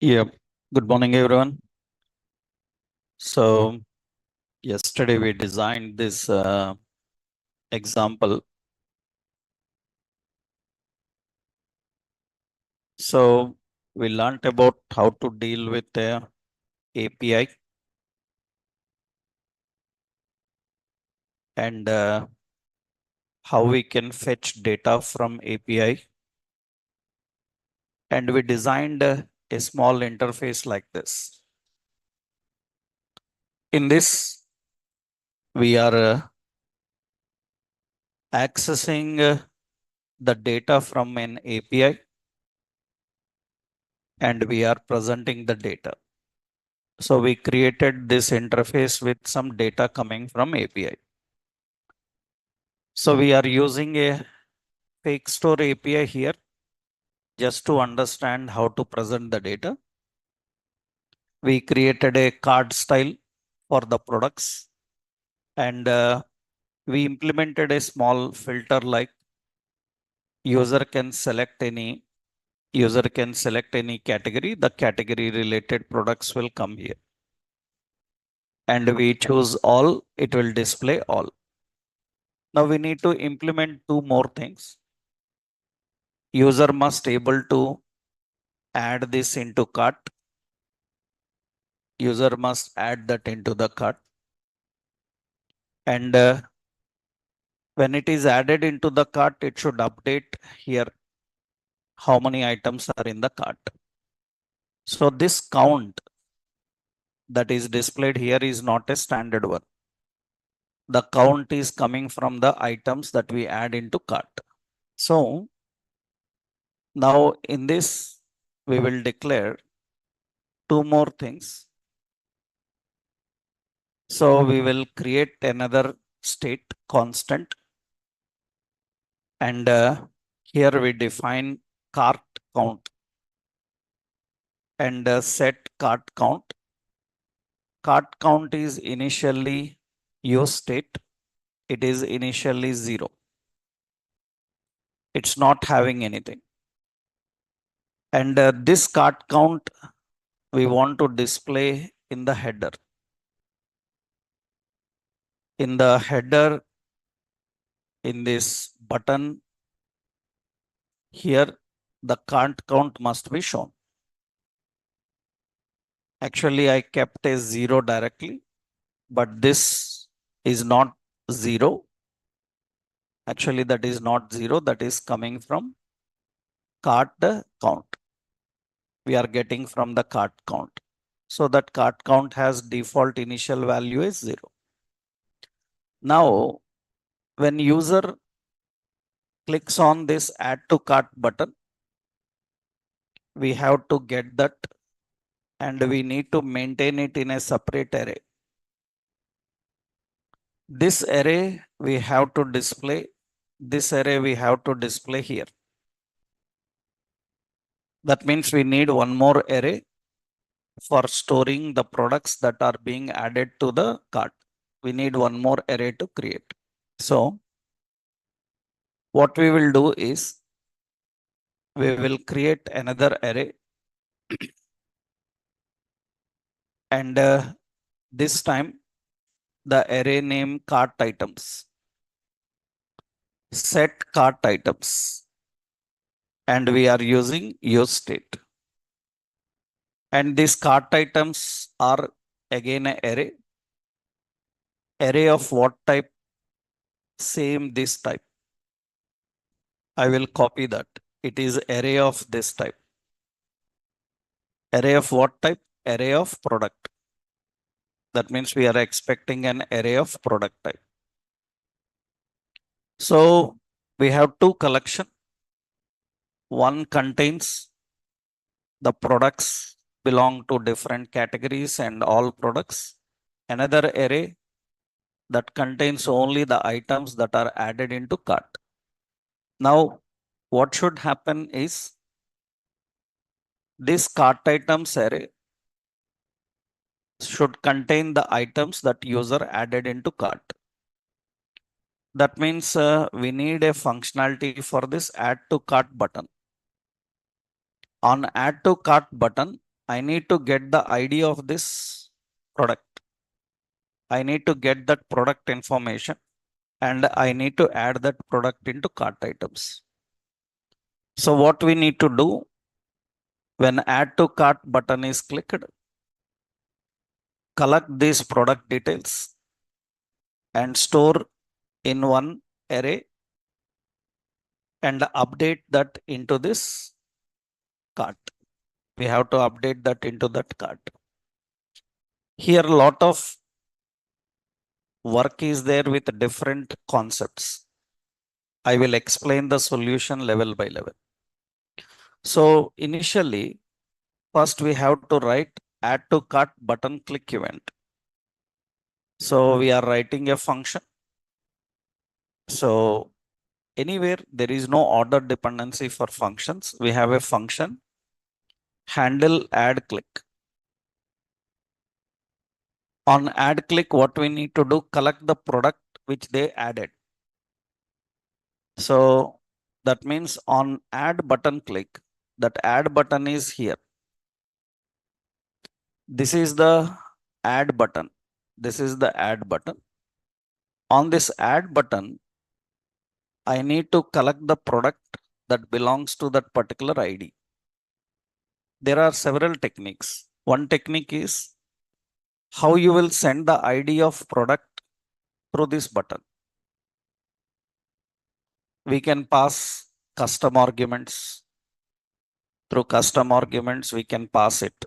Yeah, good morning, everyone. So, yesterday we designed this example. So, we learned about how to deal with the API and how we can fetch data from API. And we designed a small interface like this. In this, we are accessing the data from an API and we are presenting the data. So we created this interface with some data coming from API. So we are using a fake store API here just to understand how to present the data. We created a card style for the products and we implemented a small filter like user can select any category. The category related products will come here. And we choose all, it will display all. Now we need to implement two more things. User must able to add this into cart. User must add that into the cart. And when it is added into the cart, it should update here how many items are in the cart. So this count that is displayed here is not a standard one. The count is coming from the items that we add into cart. So now in this, we will declare two more things. So we will create another state constant. And here we define cart count and set cart count. Cart count is initially use state. It is initially 0. It's not having anything. And this cart count we want to display in the header. In the header, in this button here, the cart count must be shown. Actually, I kept a 0 directly, but this is not 0. Actually, that is not 0. That is coming from cart count. We are getting from the cart count. So that cart count has default initial value is 0. Now, when user clicks on this add to cart button, we have to get that and we need to maintain it in a separate array. This array we have to display. This array we have to display here. That means we need one more array for storing the products that are being added to the cart. We need one more array to create. So what we will do is we will create another array and this time the array name cart items. Set cart items and we are using use state. And these cart items are again an array. Array of what type? Same this type. I will copy that. It is array of this type. Array of what type? Array of product. That means we are expecting an array of product type. So we have two collection. One contains the products belong to different categories and all products. Another array that contains only the items that are added into cart. Now, what should happen is this cart items array should contain the items that user added into cart. That means we need a functionality for this add to cart button. On add to cart button, I need to get the ID of this product. I need to get that product information and I need to add that product into cart items. So what we need to do when add to cart button is clicked, collect these product details and store in one array and update that into this cart. We have to update that into that cart. Here a lot of work is there with different concepts. I will explain the solution level by level. So initially, first we have to write add to cart button click event. So we are writing a function. So anywhere there is no order dependency for functions, we have a function handle add click. On add click, what we need to do, collect the product which they added. So that means on add button click, that add button is here. This is the add button. This is the add button. On this add button, I need to collect the product that belongs to that particular ID. There are several techniques. One technique is how you will send the ID of product through this button. We can pass custom arguments. Through custom arguments, we can pass it.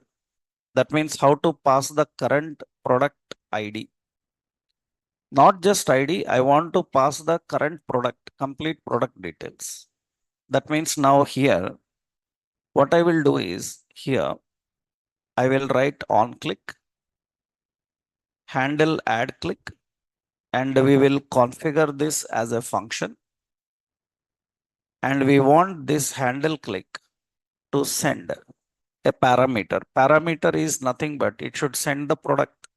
That means how to pass the current product ID. Not just ID, I want to pass the current product, complete product details. That means now here, what I will do is here, I will write on click, handle add click, and we will configure this as a function. And we want this handle click to send a parameter. Parameter is nothing but it should send the product.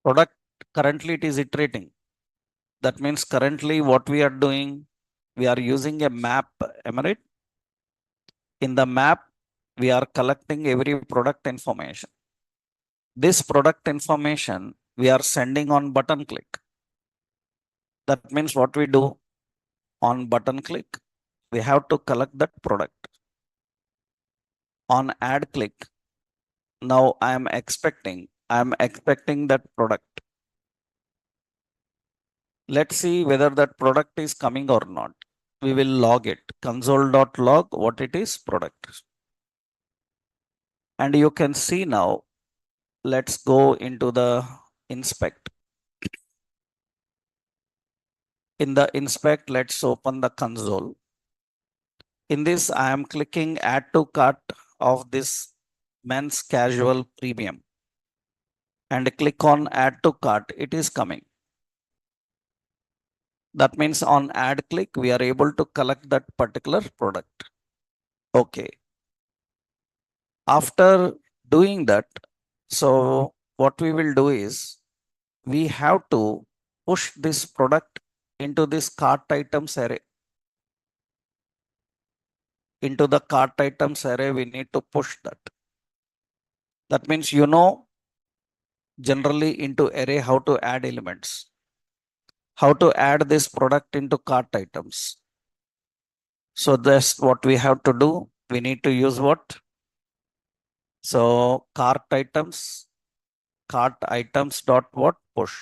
Product currently it is iterating. That means currently what we are doing, we are using a map, am I right? In the map, we are collecting every product information. This product information we are sending on button click. That means what we do on button click, we have to collect that product. On add click, now I am expecting that product. Let's see whether that product is coming or not. We will log it, console.log what it is, product. And you can see now, let's go into the inspect. In the inspect, let's open the console. In this, I am clicking add to cart of this men's casual premium and click on add to cart. It is coming. That means on add click, we are able to collect that particular product. Okay. After doing that, so what we will do is we have to push this product into this cart items array. Into the cart items array, we need to push that. That means generally into array how to add elements. How to add this product into cart items. So that's what we have to do. We need to use what? So cart items dot what? Push.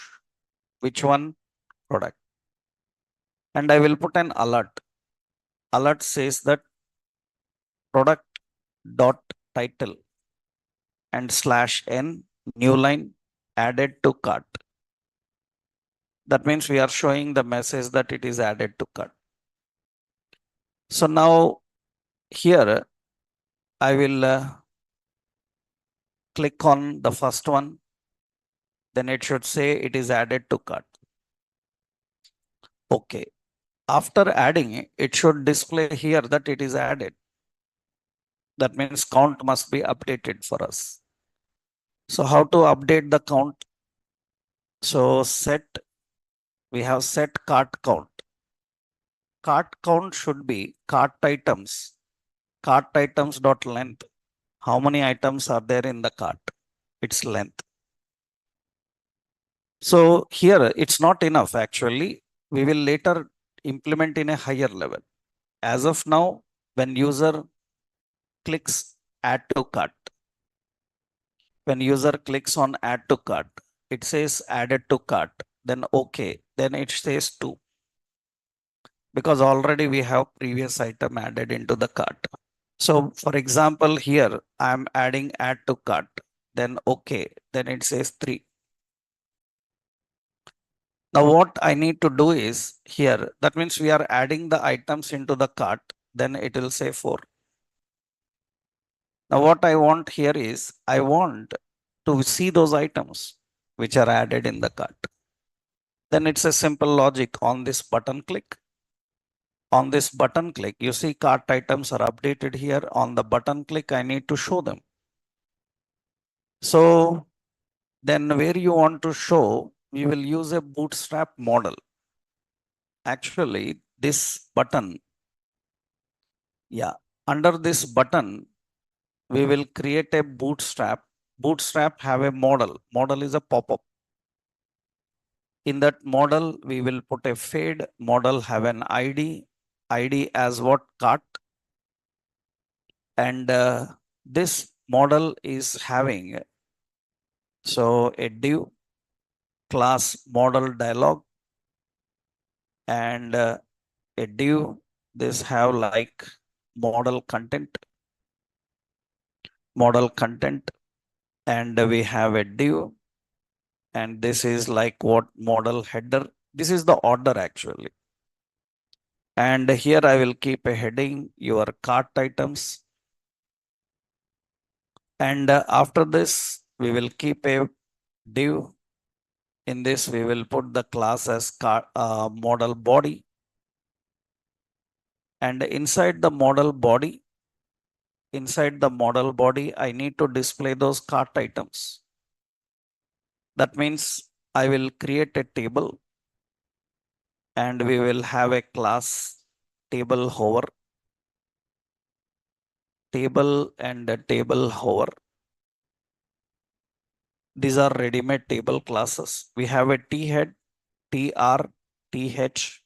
Which one? Product. And I will put an alert. Alert says that product dot title and /n new line added to cart. That means we are showing the message that it is added to cart. So now here I will click on the first one. Then it should say it is added to cart. Okay. After adding it, it should display here that it is added. That means count must be updated for us. So how to update the count? So we have set cart count. Cart count should be cart items cart items dot length. How many items are there in the cart? Its length. So here it's not enough actually. We will later implement in a higher level. As of now, when user clicks add to cart, when user clicks on add to cart, it says added to cart, then okay, then it says 2 because already we have previous item added into the cart. So for example, here I am adding add to cart, then okay, then it says 3. Now what I need to do is here, that means we are adding the items into the cart, then it will say 4. Now what I want here is, I want to see those items which are added in the cart. Then it's a simple logic. On this button click, you see cart items are updated here. On the button click, I need to show them. So then where you want to show, we will use a bootstrap model. Actually, this button, under this button, we will create a bootstrap. Bootstrap have a model. Model is a pop-up. In that model, we will put a fade. Model have an ID. ID as what? Cart. And this model is having so a div class model dialog and a div this have like model content and we have a div and this is like what model header. This is the order actually. And here I will keep a heading your cart items. And after this, we will keep a div. In this, we will put the class as model body. And inside the model body, I need to display those cart items. That means I will create a table and we will have a class table hover. Table and a table hover. These are ready-made table classes. We have a T head, TR, TH.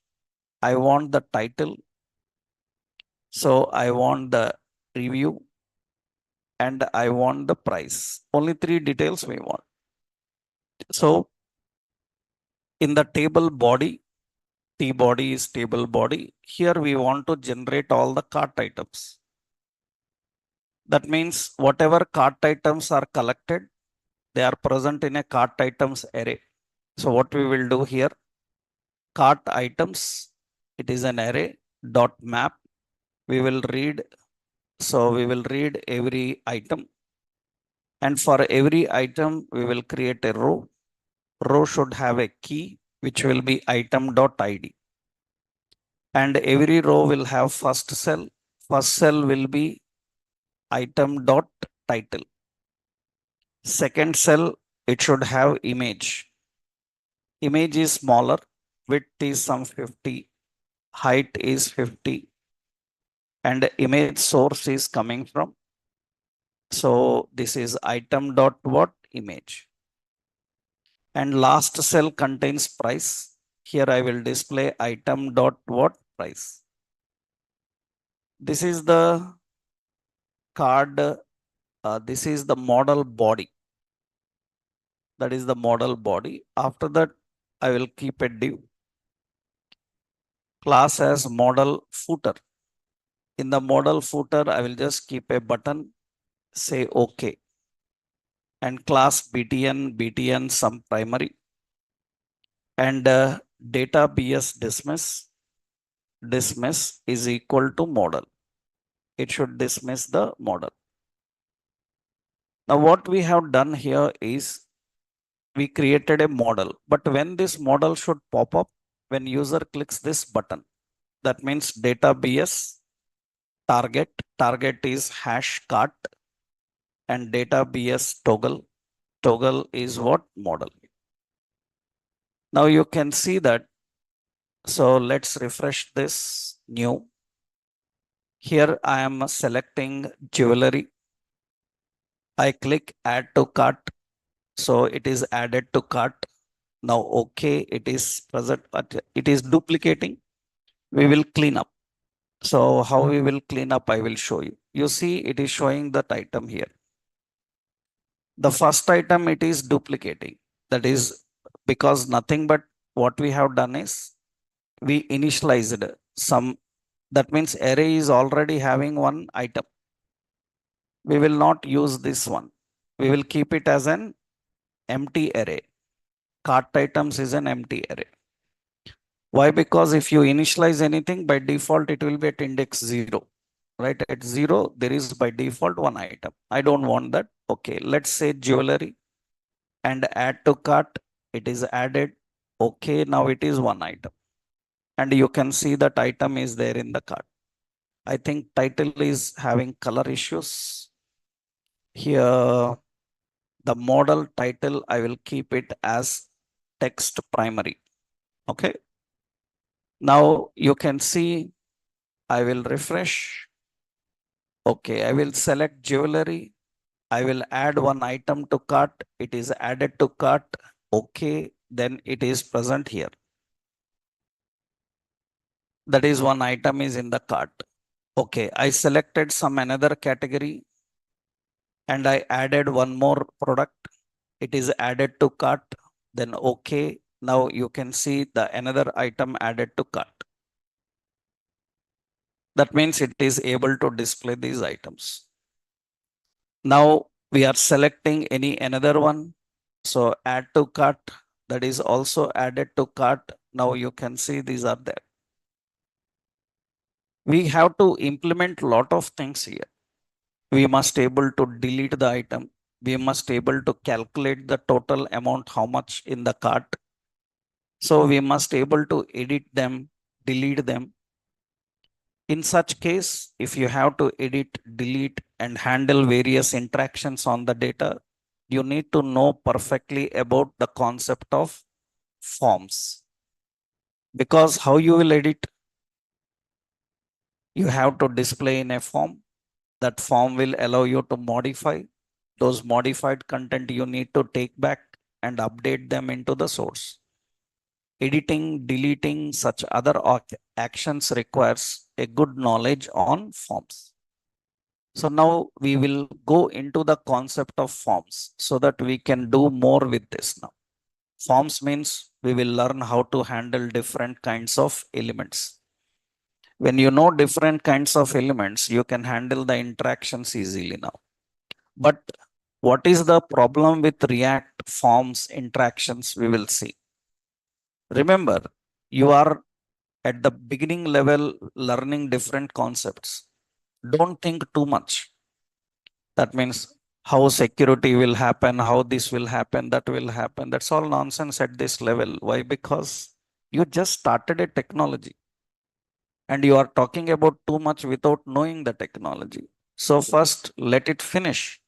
I want the title. So I want the review and I want the price. Only 3 details we want. So in the table body, T body is table body. Here we want to generate all the cart items. That means whatever cart items are collected, they are present in a cart items array. So what we will do here, cart items, it is an array dot map. We will read. So we will read every item. And for every item, we will create a row. Row should have a key, which will be item.id. And every row will have first cell. First cell will be item.title. Second cell, it should have image. Image is smaller, width is some 50, height is 50, and image source is coming from. So this is item.what image. And last cell contains price. Here I will display item.what price. This is the card. This is the model body. That is the model body. After that, I will keep a div class as model footer. In the model footer, I will just keep a button, say OK. And class btn some primary. And data bs dismiss is equal to model. It should dismiss the model. Now what we have done here is we created a model, but when this model should pop up, when user clicks this button, that means data bs target is hash cart and data bs toggle is what model. Now you can see that. So let's refresh this new. Here I am selecting jewelry. I click add to cart. So it is added to cart. Now, okay, it is present, but it is duplicating. We will clean up. So how we will clean up, I will show you. You see, it is showing that item here. The first item, it is duplicating. That is because nothing but what we have done is we initialized some. That means array is already having one item. We will not use this one. We will keep it as an empty array. Cart items is an empty array. Why? Because if you initialize anything, by default, it will be at index 0. Right? At 0, there is by default one item. I don't want that. Okay, let's say jewelry and add to cart. It is added. Okay, now it is one item. And you can see that item is there in the cart. I think title is having color issues. Here, the model title, I will keep it as text primary. Okay. Now you can see, I will refresh. Okay, I will select jewelry. I will add one item to cart. It is added to cart. Okay, then it is present here. That is one item is in the cart. Okay, I selected some another category and I added one more product. It is added to cart. Then okay, now you can see the another item added to cart. That means it is able to display these items. Now we are selecting any another one. So add to cart, that is also added to cart. Now you can see these are there. We have to implement lot of things here. We must able to delete the item. We must able to calculate the total amount, how much in the cart. So we must able to edit them, delete them. In such case, if you have to edit, delete, and handle various interactions on the data, you need to know perfectly about the concept of forms. Because how you will edit, you have to display in a form. That form will allow you to modify. Those modified content you need to take back and update them into the source. Editing, deleting such other actions requires a good knowledge on forms. So now we will go into the concept of forms so that we can do more with this now. Forms means we will learn how to handle different kinds of elements. When you know different kinds of elements, you can handle the interactions easily now. But what is the problem with React forms interactions? We will see. Remember, you are at the beginning level learning different concepts. Don't think too much. That means how security will happen, how this will happen, that will happen. That's all nonsense at this level. Why? Because you just started a technology and you are talking about too much without knowing the technology. So first let it finish.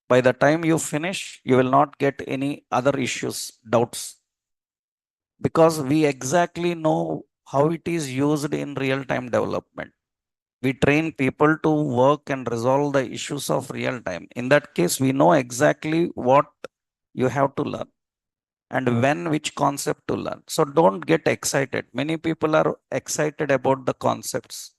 By the time you finish, you will not get any other issues, doubts. Because we exactly know how it is used in real-time development. We train people to work and resolve the issues of real time. In that case, we know exactly what you have to learn and when which concept to learn. So don't get excited. Many people are excited about the concepts.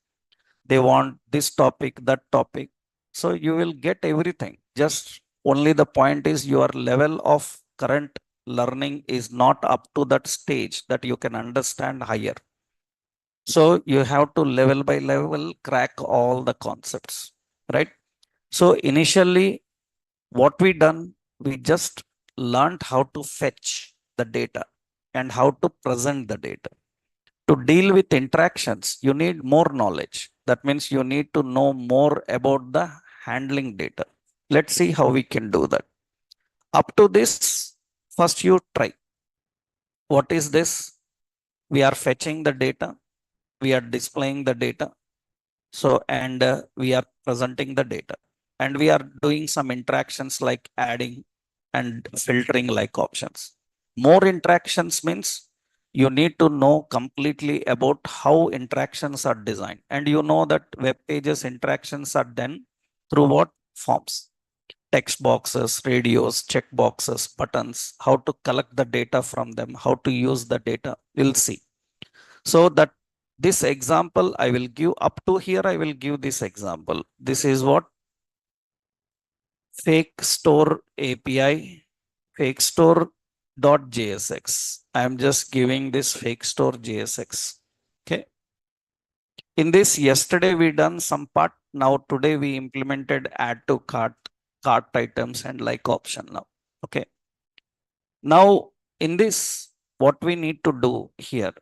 They want this topic, that topic. So you will get everything. Just only the point is your level of current learning is not up to that stage that you can understand higher. So you have to level by level crack all the concepts, right? So initially, what we done, we just learned how to fetch the data and how to present the data. To deal with interactions, you need more knowledge. That means you need to know more about the handling data. Let's see how we can do that. Up to this, first you try. What is this? We are fetching the data. We are displaying the data. So, and we are presenting the data and we are doing some interactions like adding and filtering like options. More interactions means You need to know completely about how interactions are designed. And you know that web pages interactions are done through what forms? Text boxes, radios, check boxes, buttons, how to collect the data from them, how to use the data. We'll see. So that this example I will give up to here, I will give this example. This is what fake store API, fake store .jsx. I am just giving this fake store JSX. Okay. In this, yesterday we done some part. Now today we implemented add to cart, cart items and like option now. Okay. Now in this, what we need to do here,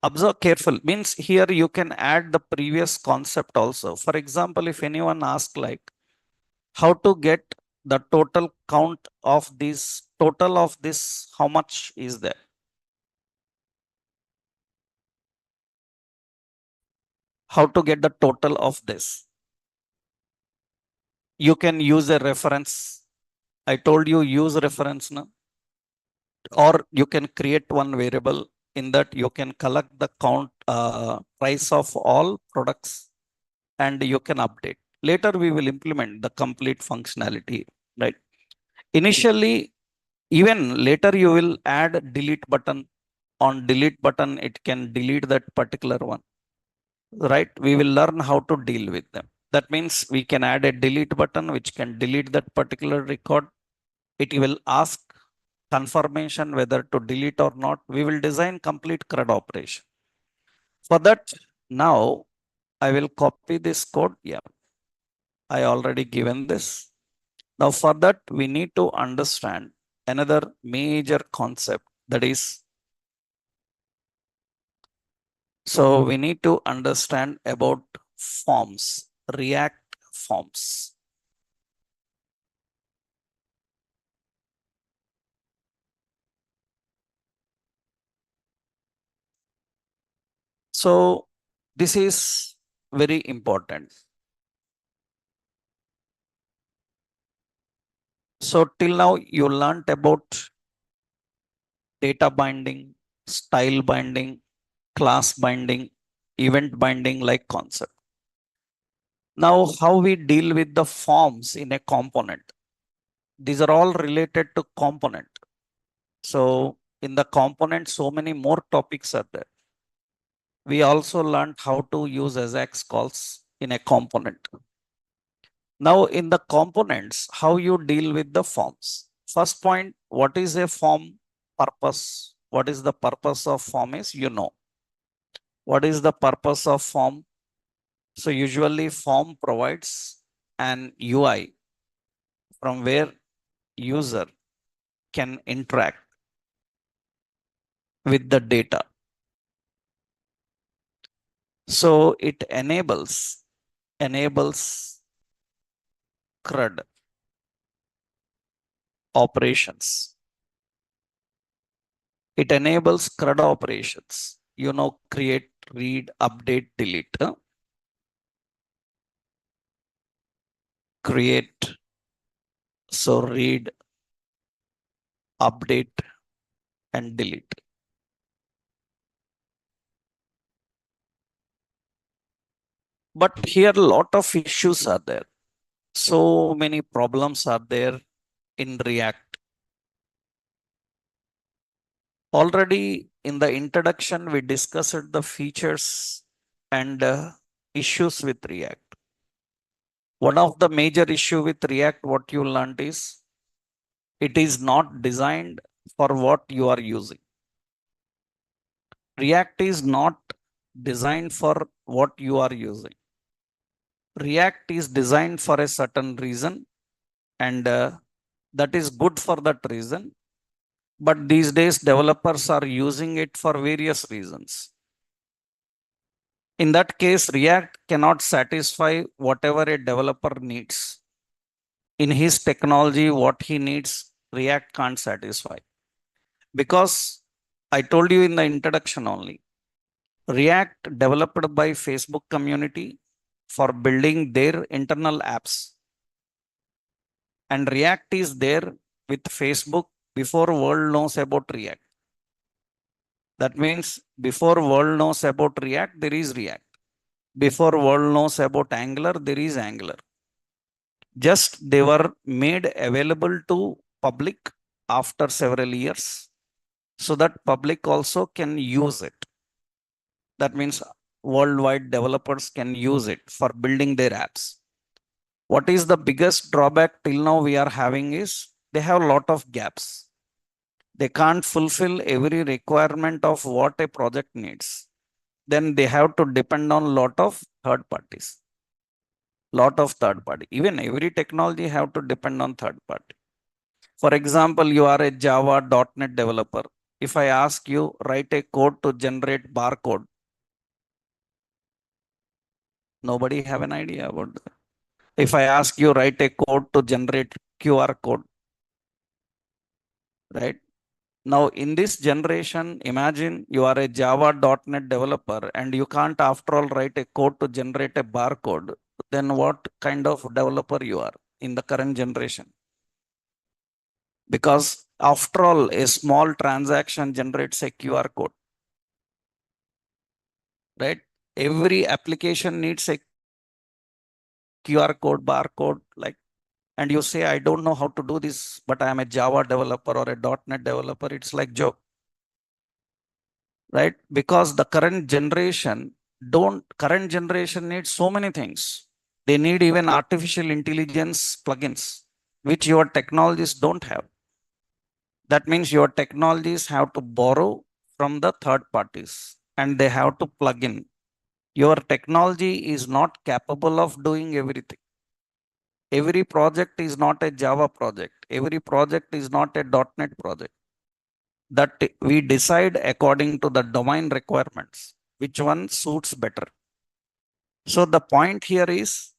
observe careful, means here you can add the previous concept also. For example, if anyone asks like how to get the total count of this, total of this, how much is there? How to get the total of this? You can use a reference. I told you use reference now. Or you can create one variable in that you can collect the count price of all products and you can update. Later we will implement the complete functionality, right? Initially, even later you will add delete button. On delete button, it can delete that particular one, right? We will learn how to deal with them. That means we can add a delete button which can delete that particular record. It will ask confirmation whether to delete or not. We will design complete CRUD operation. For that, now I will copy this code. Yeah, I already given this. Now for that, we need to understand another major concept, that is, so we need to understand about forms, React forms. So this is very important. So till now you learned about data binding, style binding, class binding, event binding like concept. Now, how we deal with the forms in a component. These are all related to component. So in the component, so many more topics are there. We also learned how to use Ajax calls in a component. Now in the components, how you deal with the forms. First point, what is a form purpose? What is the purpose of form is, you know. What is the purpose of form? So usually form provides an UI from where user can interact with the data. So it enables CRUD operations. It enables CRUD operations. You know, create, read, update, delete. Create, so read, update, and delete. But here a lot of issues are there. So many problems are there in React. Already in the introduction, we discussed the features and issues with React. One of the major issue with React, what you learned is, it is not designed for what you are using. React is not designed for what you are using. React is designed for a certain reason, and that is good for that reason. But these days, developers are using it for various reasons. In that case, React cannot satisfy whatever a developer needs. In his technology, what he needs, React can't satisfy. Because I told you in the introduction only, React developed by Facebook community for building their internal apps. And React is there with Facebook before world knows about React. That means before world knows about React, there is React. Before world knows about Angular, there is Angular. Just they were made available to public after several years so that public also can use it. That means worldwide developers can use it for building their apps. What is the biggest drawback till now we are having is they have a lot of gaps. They can't fulfill every requirement of what a project needs. Then they have to depend on lot of third parties. Lot of third party. Even every technology have to depend on third party. For example, you are a Java .NET developer. If I ask you write a code to generate barcode, nobody have an idea about that. If I ask you write a code to generate QR code, right? Now in this generation, imagine you are a Java .NET developer and you can't after all write a code to generate a barcode. Then what kind of developer you are in the current generation? Because after all, a small transaction generates a QR code, right? Every application needs a QR code, barcode, like, and you say, I don't know how to do this, but I am a Java developer or a .NET developer. It's like joke, right? Because the current generation needs so many things. They need even artificial intelligence plugins, which your technologies don't have. That means your technologies have to borrow from the third parties and they have to plug in. Your technology is not capable of doing everything. Every project is not a Java project. Every project is not a .NET project. That we decide according to the domain requirements, which one suits better. So the point here is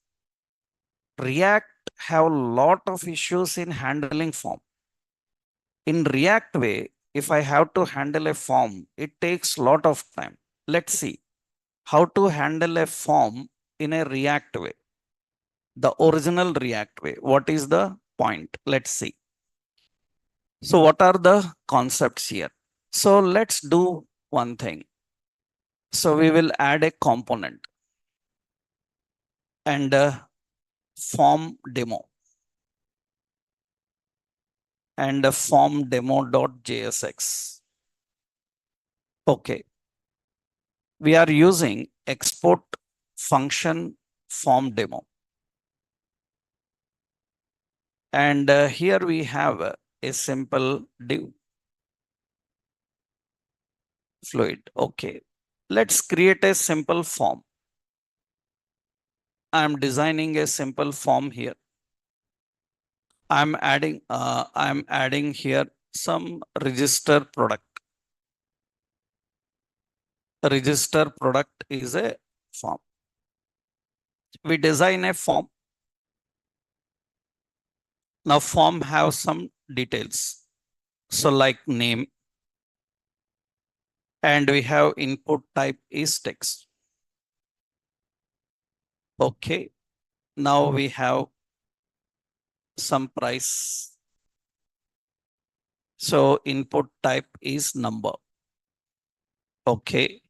React have a lot of issues in handling form. In React way, if I have to handle a form, it takes a lot of time. Let's see how to handle a form in a React way, the original React way. What is the point? Let's see. So what are the concepts here? So let's do one thing. So we will add a component and a form demo and a form demo.jsx. Okay. We are using export function form demo. And here we have a simple div fluid. Okay. Let's create a simple form. I'm designing a simple form here. I'm adding here some register product. Register product is a form. We design a form. Now form have some details. So like name, and we have input type is text. Okay. Now we have some price. So input type is number. Okay.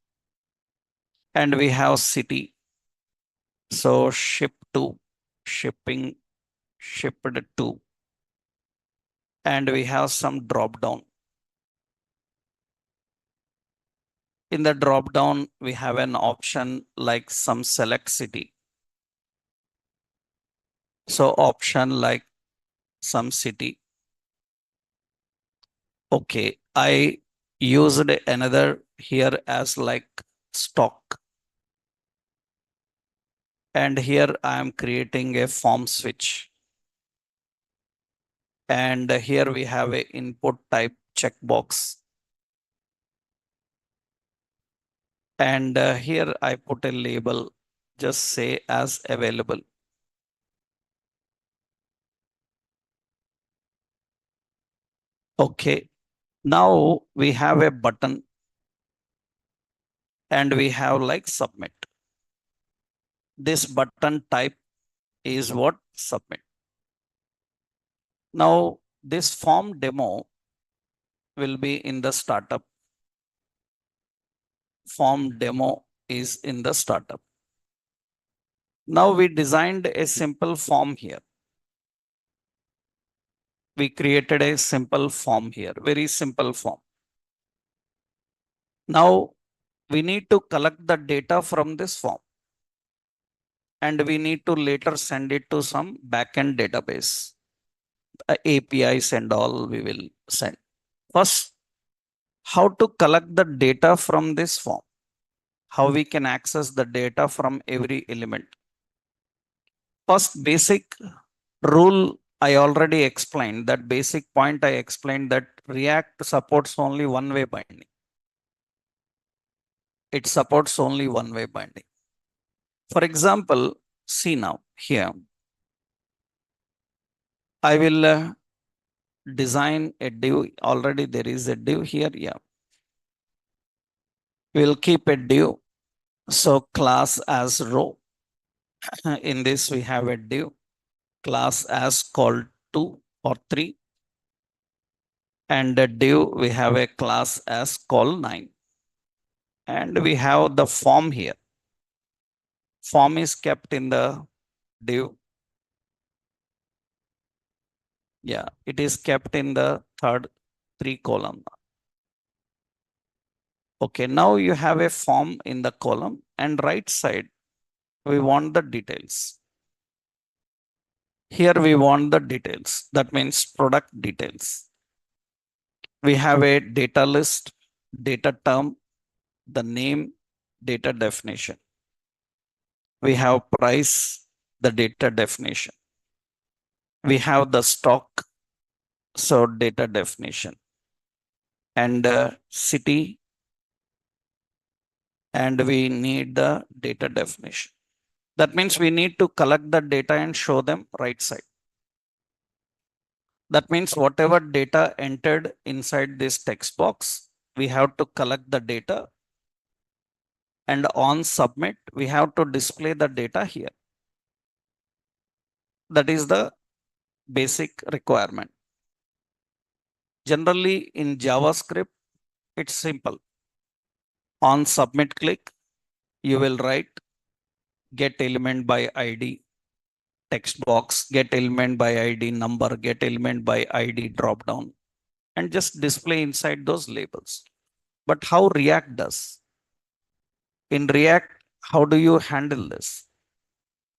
And we have city. So ship to, shipping, shipped to. And we have some drop down. In the drop down, we have an option like some select city. So option like some city. Okay, I used another here as like stock. And here I am creating a form switch. And here we have a input type checkbox. And here I put a label, just say as available. Okay, now we have a button and we have like submit. This button type is what? Submit. Now this form demo will be in the startup. form demo is in the startup. Now we designed a simple form here. We created a simple form here, very simple form. Now we need to collect the data from this form, and we need to later send it to some backend database. APIs and all we will send. First, how to collect the data from this form, how we can access the data from every element. First basic rule I already explained, that basic point I explained, that React supports only one-way binding. It supports only one-way binding. For example, see now here, I will design a div. Already there is a div here. Yeah. We'll keep a div. So class as row. In this we have a div class as called 2 or 3. And a div we have a class as called 9. And we have the form here. Form is kept in the div. Yeah, it is kept in the third 3 column. Okay, now you have a form in the column, and right side we want the details. Here we want the details. That means product details. We have a data list, data term, the name, data definition. We have price, the data definition. We have the stock, so data definition. And city, and we need the data definition. That means we need to collect the data and show them right side. That means whatever data entered inside this text box, we have to collect the data, and on submit, we have to display the data here. That is the basic requirement. Generally in JavaScript, it's simple. On submit click, you will write get element by ID text box, get element by ID number, get element by ID drop down, and just display inside those labels. But how React does? In React, how do you handle this?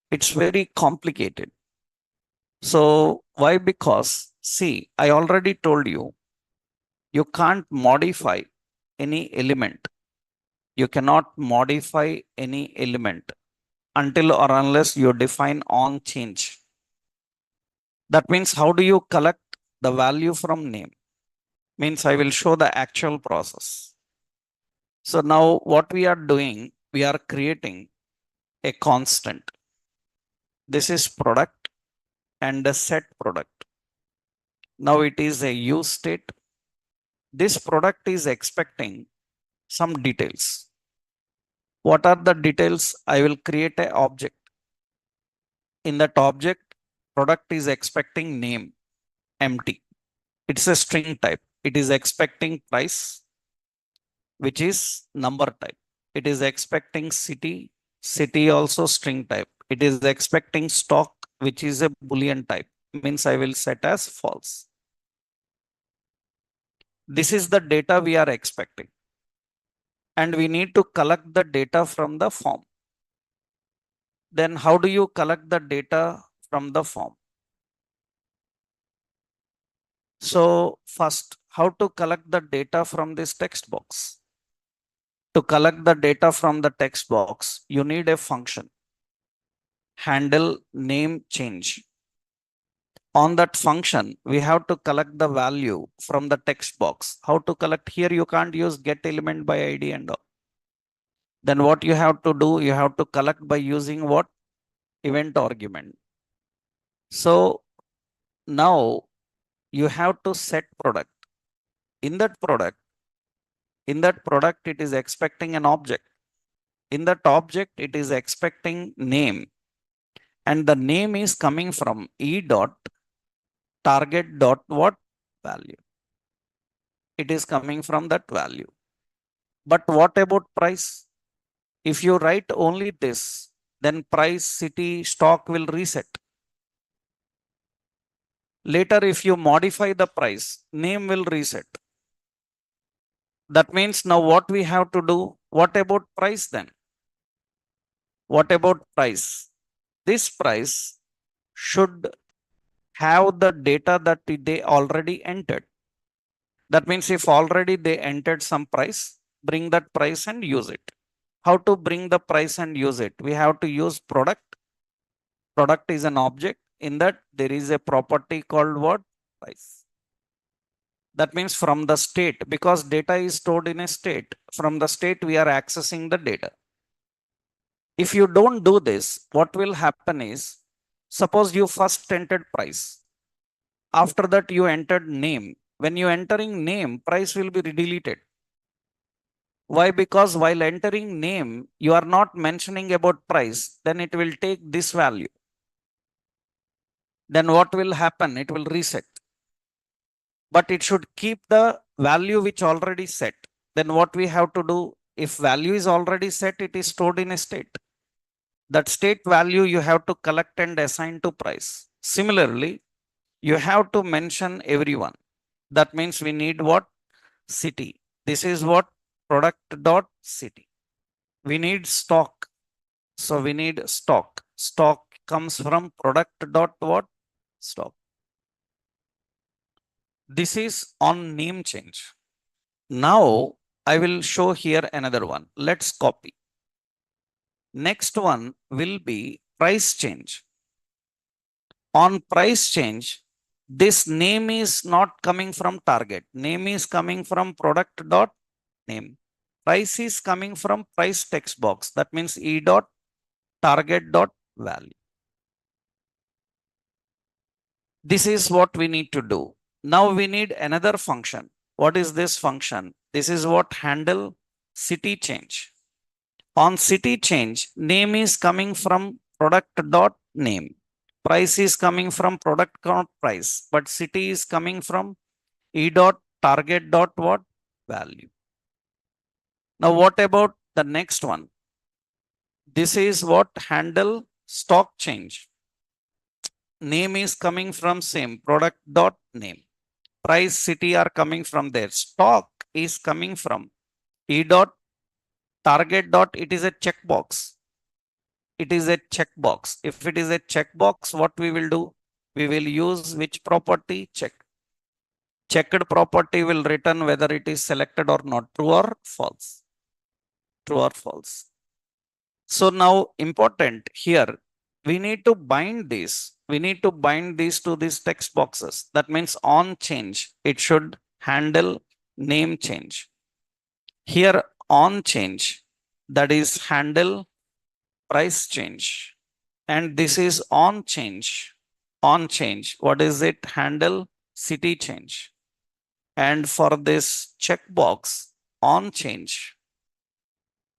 It's very complicated. So why? Because see, I already told you, you can't modify any element. You cannot modify any element until or unless you define on change. That means how do you collect the value from name? Means I will show the actual process. So now what we are doing, we are creating a constant. This is product and a set product. Now it is a use state. This product is expecting some details. What are the details? I will create an object. In that object, product is expecting name, empty. It's a string type. It is expecting price, which is number type. It is expecting city, city also string type. It is expecting stock, which is a Boolean type. Means I will set as false. This is the data we are expecting. And we need to collect the data from the form. Then how do you collect the data from the form? So first, how to collect the data from this text box? To collect the data from the text box, you need a function, handle name change. On that function, we have to collect the value from the text box. How to collect? Here you can't use get element by ID and all. Then what you have to do, you have to collect by using what? Event argument. So now you have to set product. In that product, it is expecting an object. In that object, it is expecting name. And the name is coming from e dot target dot what value. It is coming from that value. But what about price? If you write only this, then price, city, stock will reset. Later, if you modify the price, name will reset. That means now what we have to do? What about price then? What about price? This price should have the data that they already entered. That means if already they entered some price, bring that price and use it. How to bring the price and use it? We have to use product. Product is an object. In that there is a property called what? Price. That means from the state, because data is stored in a state. From the state we are accessing the data. If you don't do this, what will happen is, suppose you first entered price. After that you entered name. When you entering name, price will be deleted. Why? Because while entering name, you are not mentioning about price, then it will take this value. Then what will happen? It will reset. But it should keep the value which already set. Then what we have to do? If value is already set, it is stored in a state. That state value you have to collect and assign to price. Similarly, you have to mention everyone. That means we need what? City. This is what? Product dot city. We need stock. So we need stock. Stock comes from product dot what? Stock. This is on name change. Now I will show here another one. Let's copy. Next one will be price change. On price change, this name is not coming from target. Name is coming from product dot name. Price is coming from price text box. That means e dot target dot value. This is what we need to do. Now we need another function. What is this function? This is what handle city change. On city change, name is coming from product dot name. Price is coming from product dot price, but city is coming from e dot target dot what? Value. Now what about the next one? This is what handle stock change. Name is coming from same product dot name. Price, city are coming from there. Stock is coming from e dot target dot. It is a checkbox. It is a checkbox. If it is a checkbox, what we will do? We will use which property? Check. Checked property will return whether it is selected or not. True or false. True or false. So now important here, we need to bind this. We need to bind these to these text boxes. That means on change, it should handle name change. Here on change, that is handle price change. And this is on change. On change, what is it? Handle city change. And for this checkbox on change,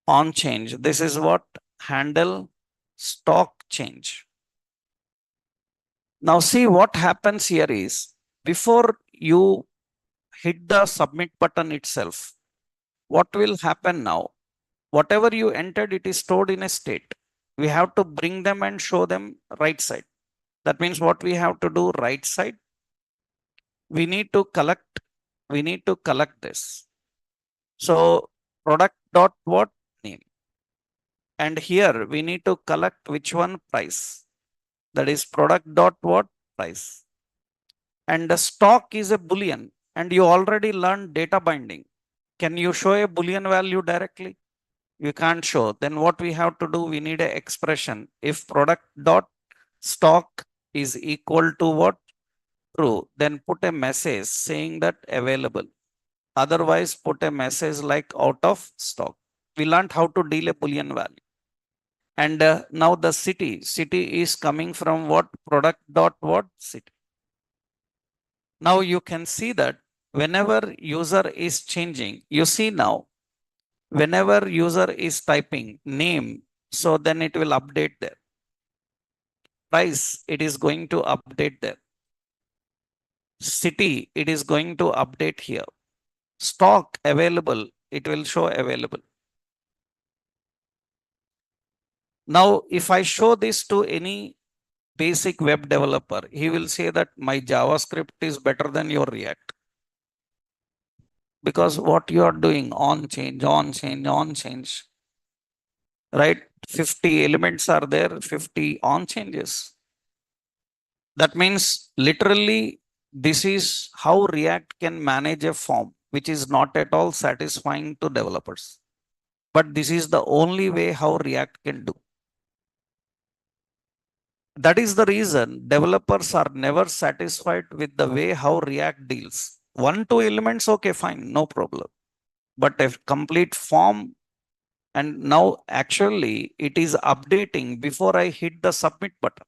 this is what? Handle stock change. Now see what happens here is, before you hit the submit button itself, what will happen now? Whatever you entered, it is stored in a state. We have to bring them and show them right side. That means what we have to do? Right side. We need to collect this. So product dot what? Name. And here we need to collect which one? Price. That is product dot what? Price. And the stock is a boolean, and you already learned data binding. Can you show a boolean value directly? You can't show. Then what we have to do? We need an expression. If product dot stock is equal to what? True. Then put a message saying that available. Otherwise, put a message like out of stock. We learned how to deal a boolean value. And now the city is coming from what? Product dot what? City. Now you can see that whenever user is changing, you see now, whenever user is typing name, so then it will update there. Price, it is going to update there. City, it is going to update here. Stock available, it will show available. Now, if I show this to any basic web developer, he will say that my JavaScript is better than your React. Because what you are doing on change, right? 50 elements are there, 50 on changes. That means literally this is how React can manage a form, which is not at all satisfying to developers. But this is the only way how React can do. That is the reason developers are never satisfied with the way how React deals. 1, 2 elements, okay, fine, no problem. But a complete form, and now actually it is updating before I hit the submit button.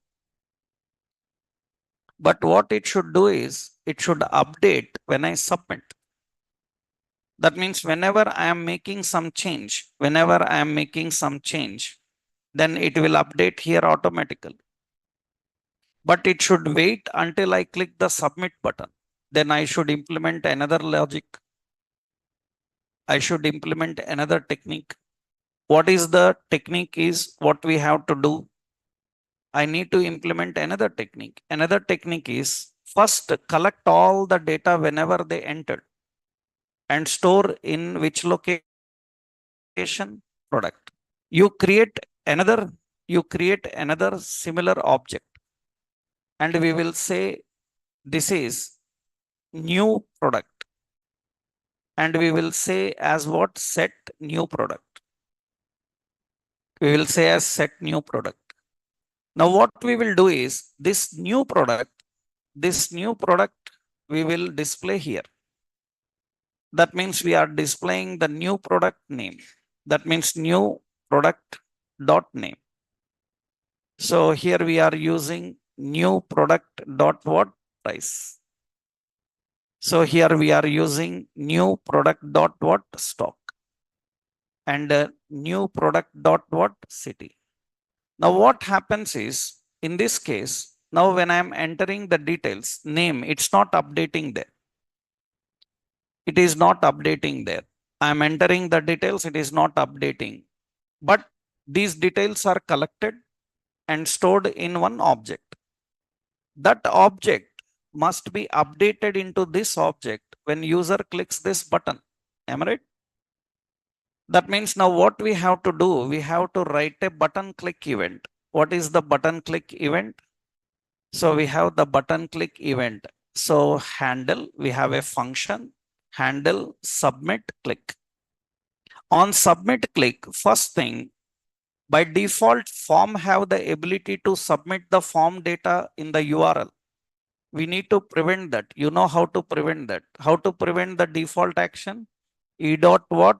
But what it should do is it should update when I submit. That means whenever I am making some change, then it will update here automatically. But it should wait until I click the submit button. Then I should implement another logic. I should implement another technique. What is the technique is what we have to do. I need to implement another technique. Another technique is first collect all the data whenever they entered and store in which location product. You create another similar object and we will say this is new product and we will say as what set new product. We will say as set new product. Now what we will do is this new product we will display here. That means we are displaying the new product name. That means new product dot name. So here we are using new product dot what price. So here we are using new product dot what stock and new product dot what city. Now what happens is in this case, now when I am entering the details name, it's not updating there. It is not updating there. I am entering the details, it is not updating. But these details are collected and stored in one object. That object must be updated into this object when user clicks this button. Am I right? That means now what we have to do, we have to write a button click event. What is the button click event? So we have the button click event. So handle, we have a function, handle submit click. On submit click, first thing, by default form have the ability to submit the form data in the URL. We need to prevent that. You know how to prevent that. How to prevent the default action? E dot what?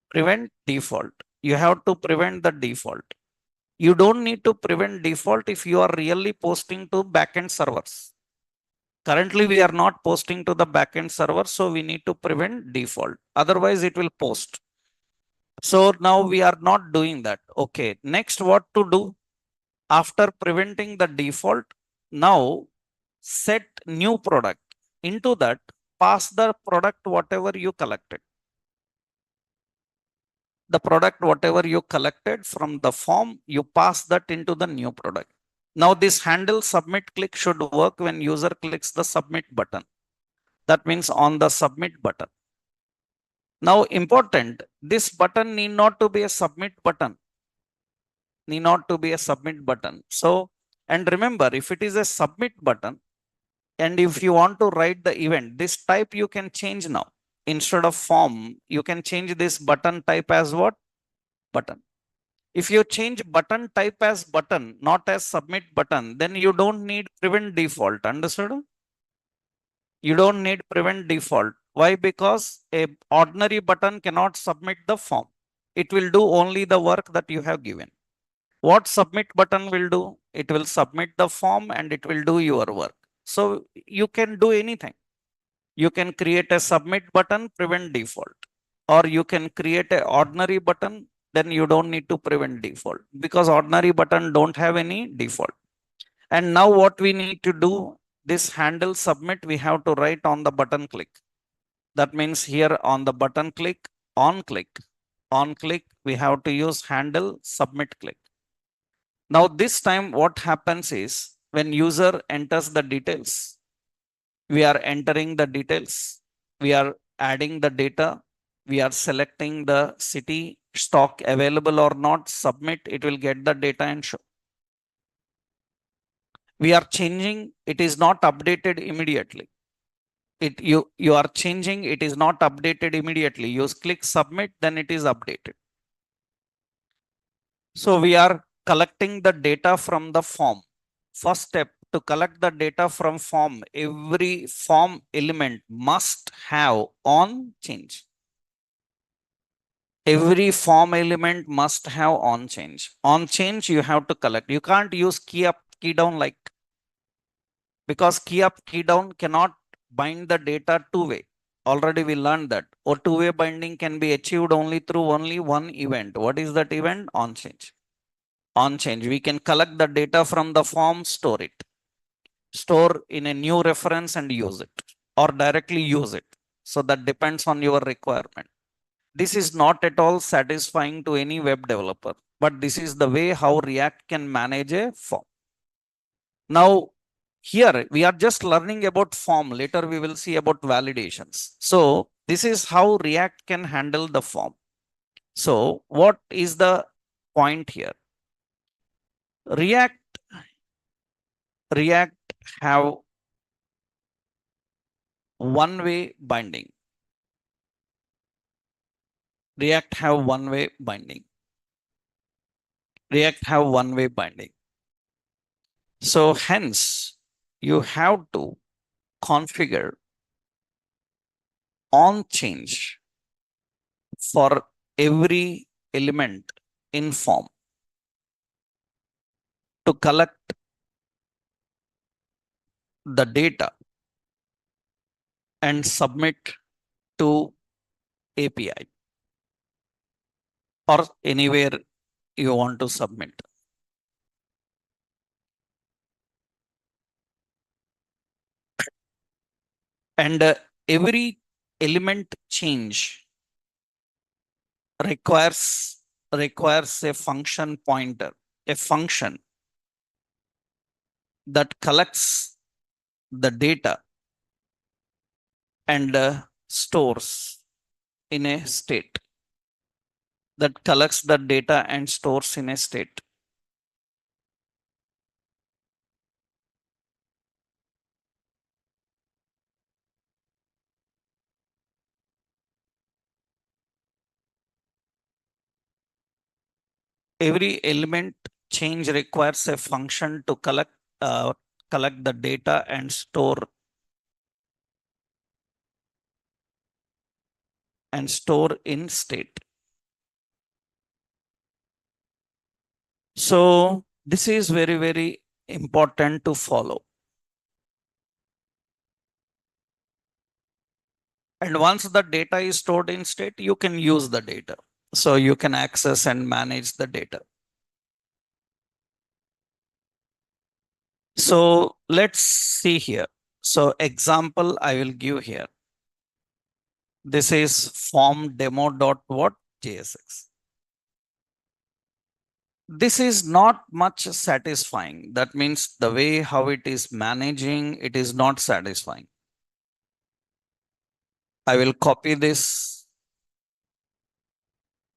Prevent default. You have to prevent the default. You don't need to prevent default if you are really posting to backend servers. Currently, we are not posting to the backend server, so we need to prevent default. Otherwise, it will post. So now we are not doing that. Okay, next what to do? After preventing the default, now set new product. Into that, pass the product whatever you collected. The product whatever you collected from the form, you pass that into the new product. Now this handle submit click should work when user clicks the submit button. That means on the submit button. Now important, this button need not to be a submit button. Need not to be a submit button. So, and remember, if it is a submit button, and if you want to write the event, this type you can change now. Instead of form, you can change this button type as what? Button. If you change button type as button, not as submit button, then you don't need prevent default. Understood? You don't need prevent default. Why? Because a ordinary button cannot submit the form. It will do only the work that you have given. What submit button will do? It will submit the form and it will do your work. So you can do anything. You can create a submit button, prevent default. Or you can create an ordinary button, then you don't need to prevent default because ordinary button don't have any default. And now what we need to do, this handle submit, we have to write on the button click. That means here on the button click, on click. On click, we have to use handle submit click. Now this time what happens is when user enters the details, we are entering the details, we are adding the data, we are selecting the city, stock available or not, submit, it will get the data and show. We are changing, it is not updated immediately. You are changing, it is not updated immediately. You click submit, then it is updated. So we are collecting the data from the form. First step, to collect the data from form, every form element must have on change. Every form element must have on change. On change, you have to collect. You can't use key up, key down like, because key up, key down cannot bind the data two-way. Already we learned that. Or two-way binding can be achieved only through only one event. What is that event? On change. On change. We can collect the data from the form, store it. Store in a new reference and use it, or directly use it. So that depends on your requirement. This is not at all satisfying to any web developer, but this is the way how React can manage a form. Now, here we are just learning about form. Later we will see about validations. So this is how React can handle the form. So what is the point here? React have one-way binding. React have one-way binding. React have one-way binding. So hence you have to configure on change for every element in form to collect the data and submit to API or anywhere you want to submit. And every element change requires a function pointer, a function that collects the data and stores in a state, that collects the data and stores in a state. Every element change requires a function to collect the data and store in state. So this is very, very important to follow. And once the data is stored in state, you can use the data. So you can access and manage the data. So let's see here. So example I will give here. This is form demo.what.jsx. This is not much satisfying. That means the way how it is managing, it is not satisfying. I will copy this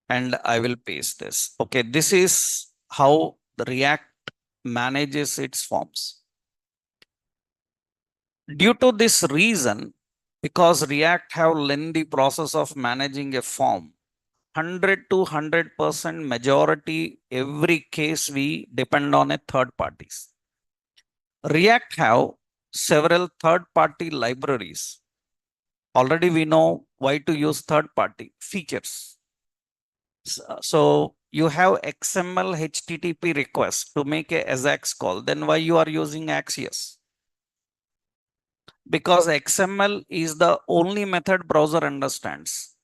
and I will paste this. Okay, this is how the React manages its forms. Due to this reason, because React have lengthy process of managing a form, 100 to 100% majority, every case we depend on a third parties. React have several third party libraries. Already we know why to use third party features. So you have XML HTTP request to make a AJAX call. Then why you are using Axios? Because XML is the only method browser understands.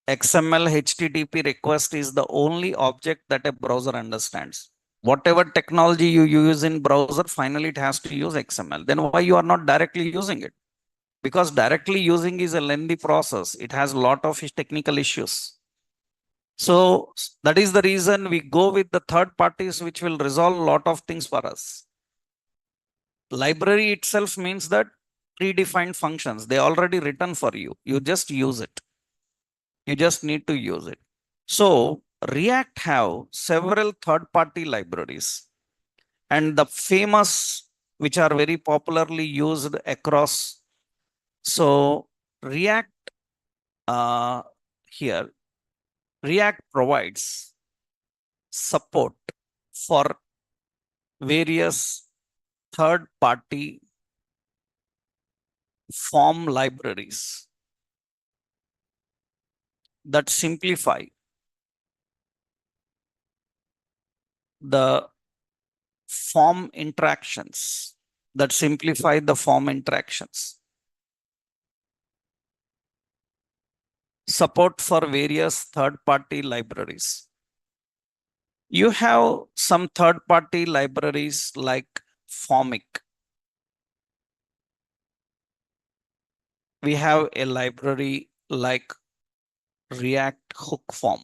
XML HTTP request is the only object that a browser understands. Whatever technology you use in browser, finally it has to use XML. Then why you are not directly using it? because directly using is a lengthy process. It has a lot of technical issues. So that is the reason we go with the third parties, which will resolve a lot of things for us. Library itself means that predefined functions, they already written for you. You just use it. You just need to use it. So React have several third-party libraries, and the famous, which are very popularly used across. So React here, React provides support for various third-party form libraries that simplify the form interactions, that simplify the form interactions. Support for various third-party libraries. You have some third-party libraries like Formic. We have a library like React Hook Form.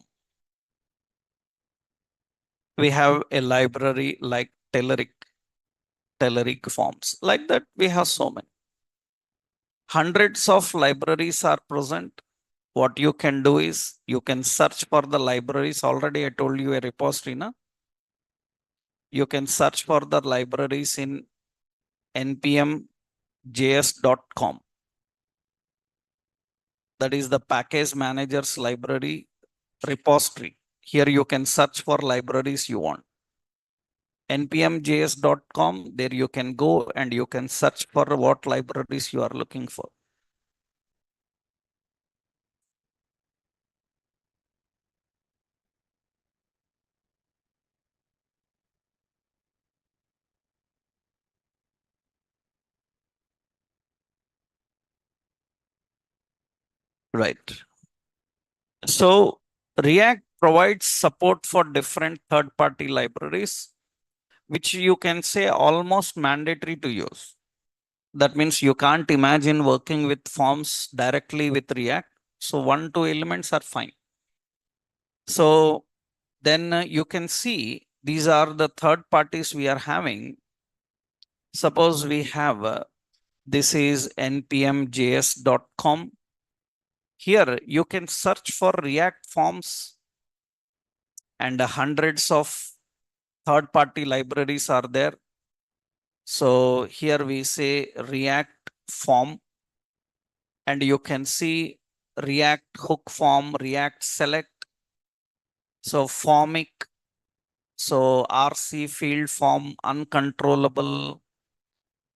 We have a library like Telerik Forms. Like that, we have so many. Hundreds of libraries are present. What you can do is you can search for the libraries. Already I told you a repository. Na? You can search for the libraries in npmjs.com. That is the package manager's library repository. Here you can search for libraries you want. npmjs.com, there you can go and you can search for what libraries you are looking for. Right. So React provides support for different third-party libraries, which you can say almost mandatory to use. That means you can't imagine working with forms directly with React. So 1, 2 elements are fine. So then you can see these are the third parties we are having. Suppose we have this is npmjs.com. Here you can search for React forms and hundreds of third-party libraries are there. So here we say React form, and you can see React hook form, React select. So formic, so RC field form, uncontrollable.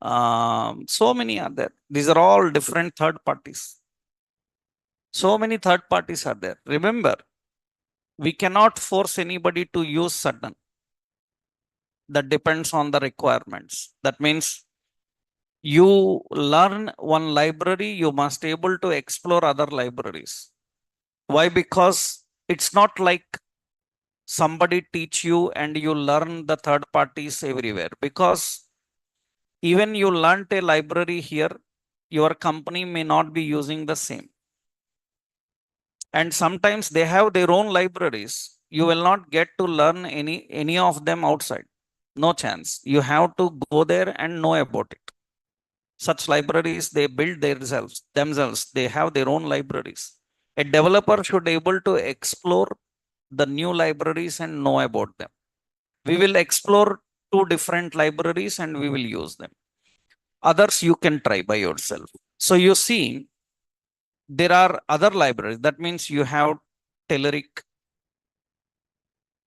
So many are there. These are all different third parties. So many third parties are there. Remember, we cannot force anybody to use certain. That depends on the requirements. That means you learn one library, you must able to explore other libraries. Why? Because it's not like somebody teach you and you learn the third parties everywhere. Because even you learned a library here, your company may not be using the same. And sometimes they have their own libraries. You will not get to learn any of them outside. No chance. You have to go there and know about it. Such libraries, they build themselves. They have their own libraries. A developer should able to explore the new libraries and know about them. We will explore two different libraries and we will use them. Others you can try by yourself. So you see, there are other libraries. That means you have Telerik.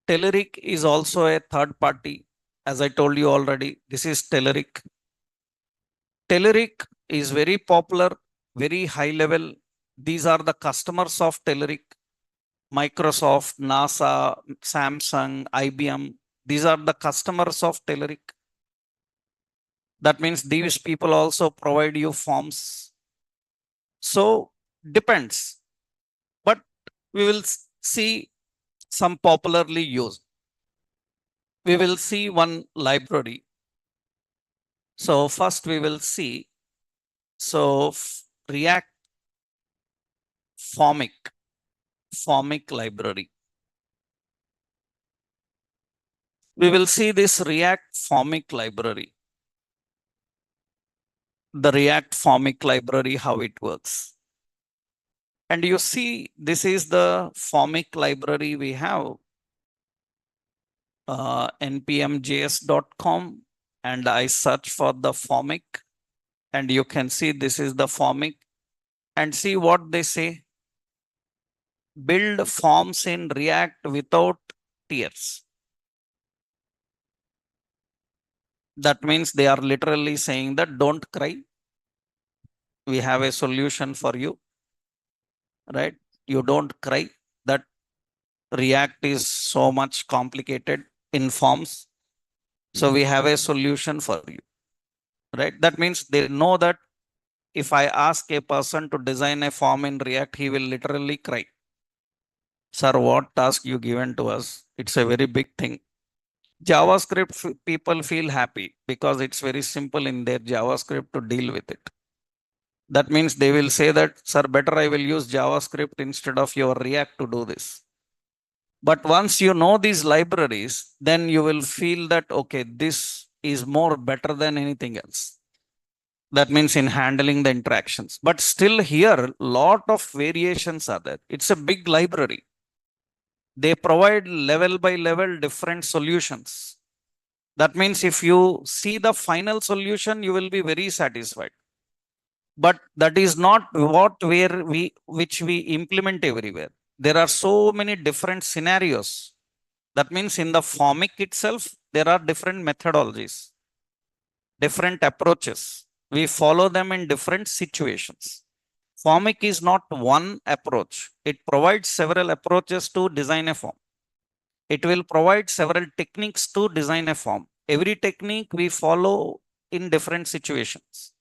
Telerik is also a third party. As I told you already, this is Telerik. Telerik is very popular, very high level. These are the customers of Telerik. Microsoft, NASA, Samsung, IBM. These are the customers of Telerik. That means these people also provide you forms. So depends. But we will see some popularly used. We will see one library. So first we will see. So React formic library. We will see this React formic library. The React formic library, how it works. And you see, this is the formic library we have, npmjs.com, and I search for the formic, and you can see this is the formic, and see what they say. Build forms in React without tears. That means they are literally saying that don't cry. We have a solution for you, right? You don't cry. That React is so much complicated in forms. So we have a solution for you, right? That means they know that if I ask a person to design a form in React, he will literally cry. Sir, what task you given to us? It's a very big thing. JavaScript people feel happy because it's very simple in their JavaScript to deal with it. That means they will say that, sir, better I will use JavaScript instead of your React to do this. But once you know these libraries, then you will feel that, okay, this is more better than anything else. That means in handling the interactions. But still here, lot of variations are there. It's a big library. They provide level by level different solutions. That means if you see the final solution, you will be very satisfied. But that is not which we implement everywhere. There are so many different scenarios. That means in the formic itself, there are different methodologies, different approaches. We follow them in different situations. Formic is not one approach. It provides several approaches to design a form. It will provide several techniques to design a form. Every technique we follow in different situations,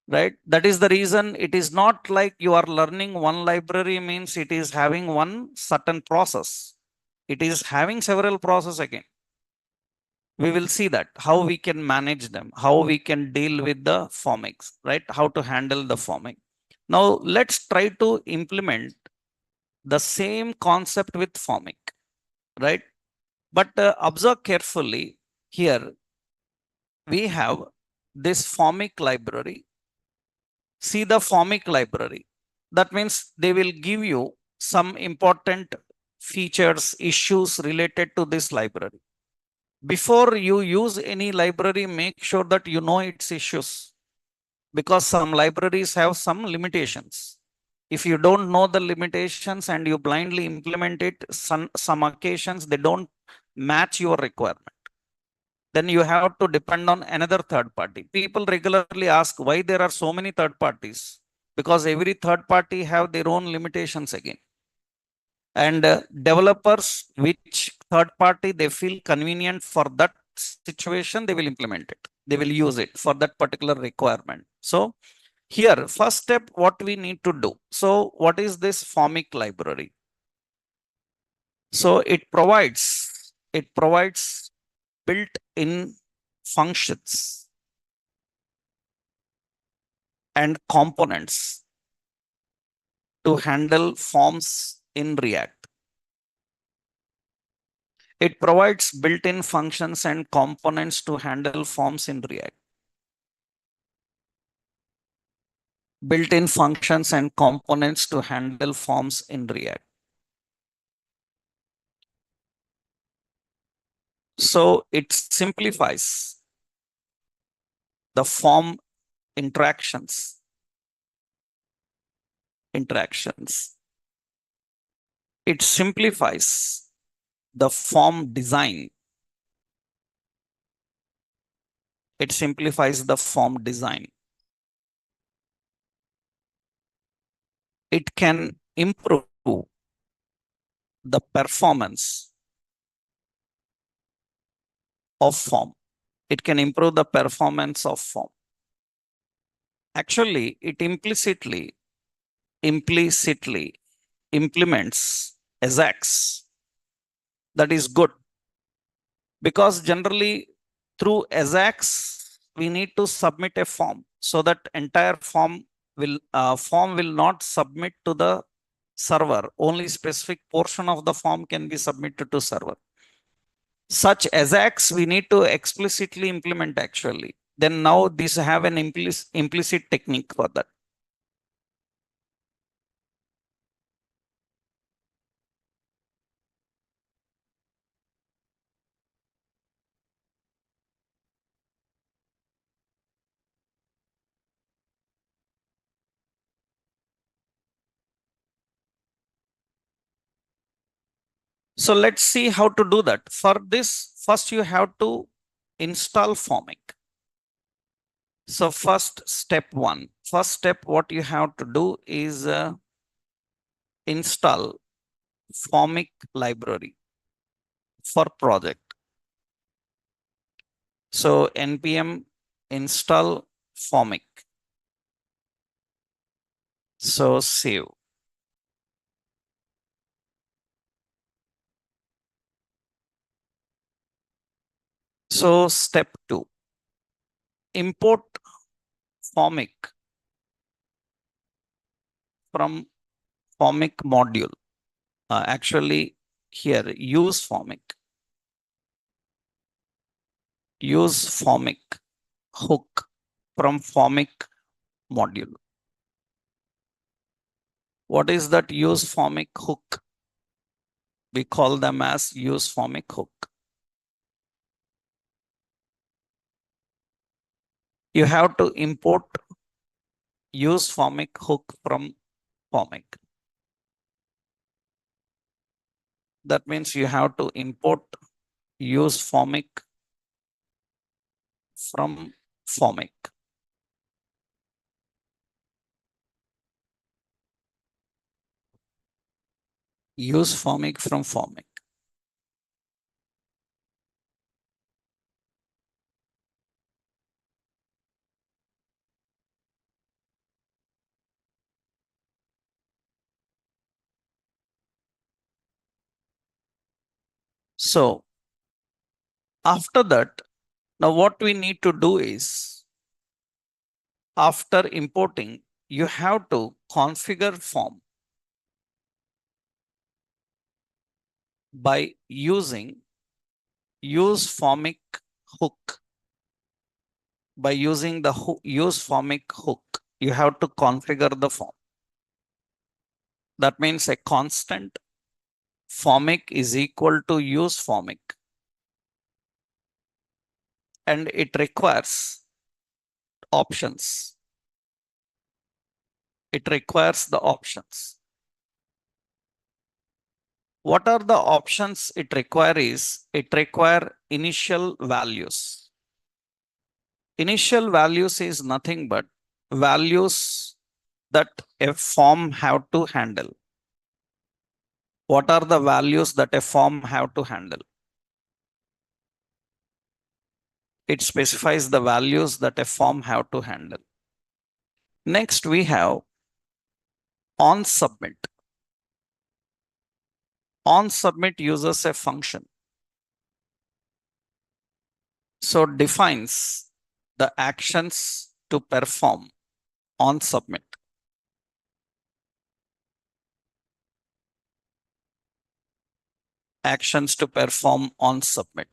right? That is the reason it is not like you are learning one library means it is having one certain process. It is having several processes again. We will see that how we can manage them, how we can deal with the formics, right? How to handle the formic. Now let's try to implement the same concept with formic, right? But observe carefully here, we have this formic library. See the formic library. That means they will give you some important features, issues related to this library. Before you use any library, make sure that you know its issues, because some libraries have some limitations. If you don't know the limitations and you blindly implement it, some occasions they don't match your requirement. Then you have to depend on another third party. People regularly ask why there are so many third parties, because every third party have their own limitations again. And developers, which third party they feel convenient for that situation, they will implement it. They will use it for that particular requirement. So here, first step, what we need to do. So what is this formic library? So it provides built-in functions and components to handle forms in React. It provides built-in functions and components to handle forms in React. Built-in functions and components to handle forms in React. So it simplifies the form interactions. It simplifies the form design. It simplifies the form design. It can improve the performance of form. It can improve the performance of form. Actually, it implicitly implements Ajax. That is good, because generally through Ajax we need to submit a form, so that entire form form will not submit to the server. Only specific portion of the form can be submitted to server. Such AJAX we need to explicitly implement actually. Then now this have an implicit technique for that. So let's see how to do that. For this, first you have to install forming. So first step what you have to do is install formic library for project. So npm install formic. So save. So step 2, import formic from formic module. Actually here use formic hook from formic module. What is that use formic hook? We call them as use formic hook. You have to import use formic hook from formic. That means you have to import use formic from formic. Use formic from formic. So after that, now what we need to do is, after importing, you have to configure form by using use formic hook. By using the use formic hook, you have to configure the form. That means a constant formic is equal to use formic. And it requires options. It requires the options. What are the options it requires? It requires initial values. Initial values is nothing but values that a form have to handle. What are the values that a form have to handle? It specifies the values that a form have to handle. Next, we have on submit. On submit uses a function. So defines the actions to perform on submit. Actions to perform on submit.